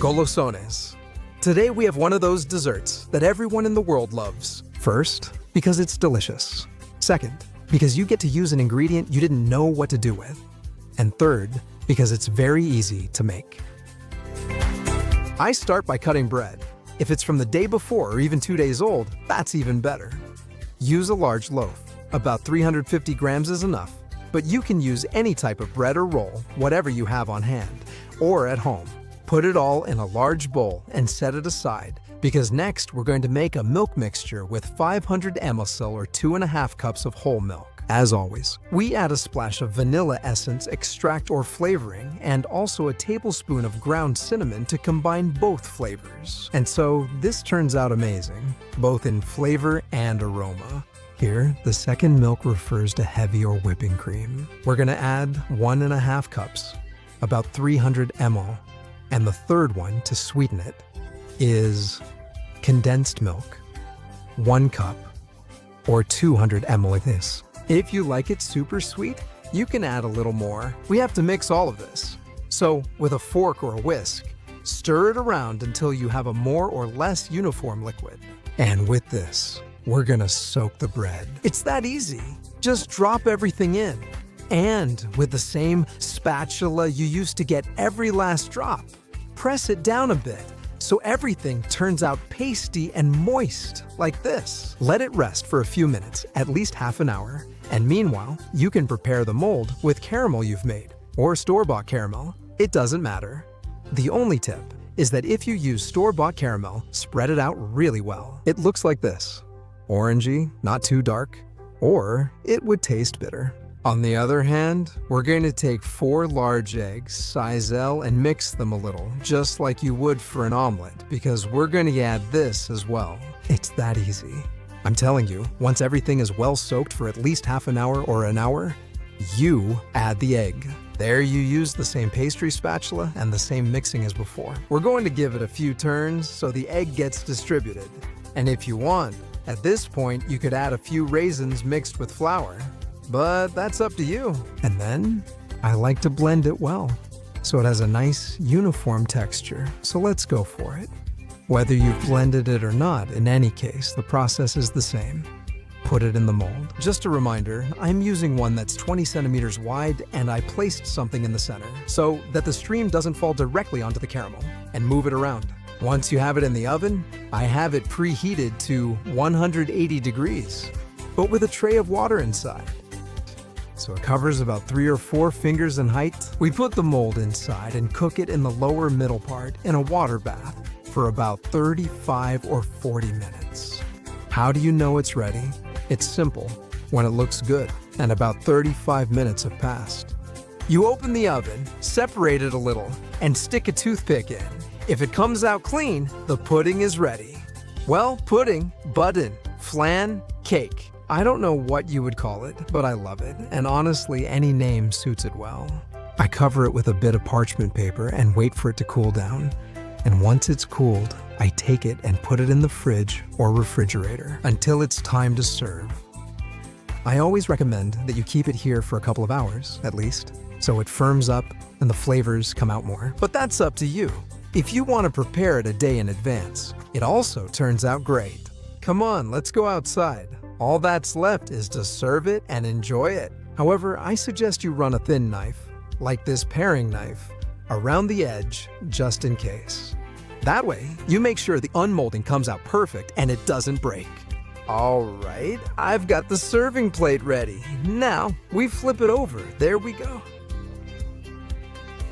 Golosones. Today we have one of those desserts that everyone in the world loves. First, because it's delicious. Second, because you get to use an ingredient you didn't know what to do with. And third, because it's very easy to make. I start by cutting bread. If it's from the day before or even 2 days old, that's even better. Use a large loaf. About 350 grams is enough, but you can use any type of bread or roll, whatever you have on hand, or at home. Put it all in a large bowl and set it aside, because next we're going to make a milk mixture with 500 ml or 2.5 cups of whole milk. As always, we add a splash of vanilla essence, extract or flavoring, and also a tablespoon of ground cinnamon to combine both flavors. And so this turns out amazing, both in flavor and aroma. Here, the second milk refers to heavy or whipping cream. We're gonna add 1.5 cups, about 300 ml. And the third one, to sweeten it, is condensed milk, 1 cup, or 200 ml of this. If you like it super sweet, you can add a little more. We have to mix all of this. So, with a fork or a whisk, stir it around until you have a more or less uniform liquid. And with this, we're gonna soak the bread. It's that easy. Just drop everything in. And with the same spatula you used to get every last drop, press it down a bit so everything turns out pasty and moist like this. Let it rest for a few minutes, at least half an hour, and meanwhile, you can prepare the mold with caramel you've made, or store-bought caramel. It doesn't matter. The only tip is that if you use store-bought caramel, spread it out really well. It looks like this. Orangey, not too dark, or it would taste bitter. On the other hand, we're going to take 4 large eggs, size L, and mix them a little, just like you would for an omelet, because we're going to add this as well. It's that easy. I'm telling you, once everything is well soaked for at least half an hour or an hour, you add the egg. There you use the same pastry spatula and the same mixing as before. We're going to give it a few turns so the egg gets distributed. And if you want, at this point you could add a few raisins mixed with flour. But that's up to you. And then, I like to blend it well, so it has a nice, uniform texture. So let's go for it. Whether you've blended it or not, in any case, the process is the same. Put it in the mold. Just a reminder, I'm using one that's 20 centimeters wide, and I placed something in the center, so that the stream doesn't fall directly onto the caramel, and move it around. Once you have it in the oven, I have it preheated to 180 degrees, but with a tray of water inside. So it covers about 3 or 4 fingers in height. We put the mold inside and cook it in the lower middle part in a water bath for about 35 or 40 minutes. How do you know it's ready? It's simple. When it looks good, and about 35 minutes have passed. You open the oven, separate it a little, and stick a toothpick in. If it comes out clean, the pudding is ready. Well, pudding, budden, flan, cake. I don't know what you would call it, but I love it, and honestly, any name suits it well. I cover it with a bit of parchment paper and wait for it to cool down. And once it's cooled, I take it and put it in the fridge or refrigerator until it's time to serve. I always recommend that you keep it here for a couple of hours, at least, so it firms up and the flavors come out more. But that's up to you. If you want to prepare it a day in advance, it also turns out great. Come on, let's go outside. All that's left is to serve it and enjoy it. However, I suggest you run a thin knife, like this paring knife, around the edge just in case. That way, you make sure the unmolding comes out perfect and it doesn't break. All right, I've got the serving plate ready. Now, we flip it over. There we go.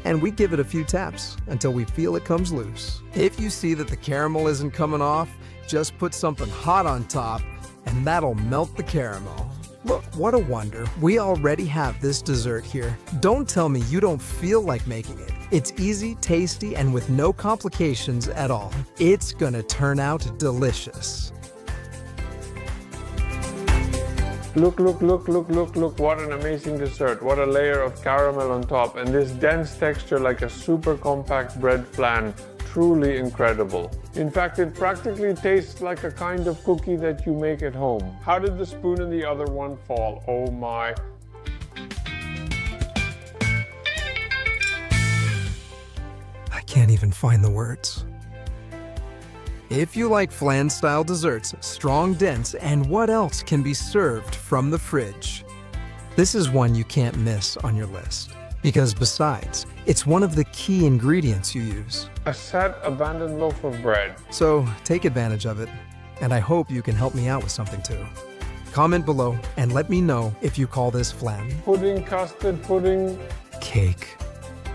And we give it a few taps until we feel it comes loose. If you see that the caramel isn't coming off, just put something hot on top and that'll melt the caramel. Look, what a wonder. We already have this dessert here. Don't tell me you don't feel like making it. It's easy, tasty, and with no complications at all. It's gonna turn out delicious. Look, what an amazing dessert. What a layer of caramel on top, and this dense texture like a super compact bread flan. Truly incredible. In fact, it practically tastes like a kind of cookie that you make at home. How did the spoon in the other one fall? Oh my. I can't even find the words. If you like flan-style desserts, strong, dense, and what else can be served from the fridge, this is one you can't miss on your list. Because besides, it's one of the key ingredients you use. A sad, abandoned loaf of bread. So take advantage of it, and I hope you can help me out with something too. Comment below and let me know if you call this flan. Pudding, custard pudding. Cake.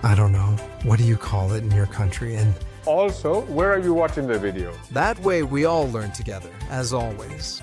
I don't know. What do you call it in your country? And Also, where are you watching the video? that way we all learn together, as always.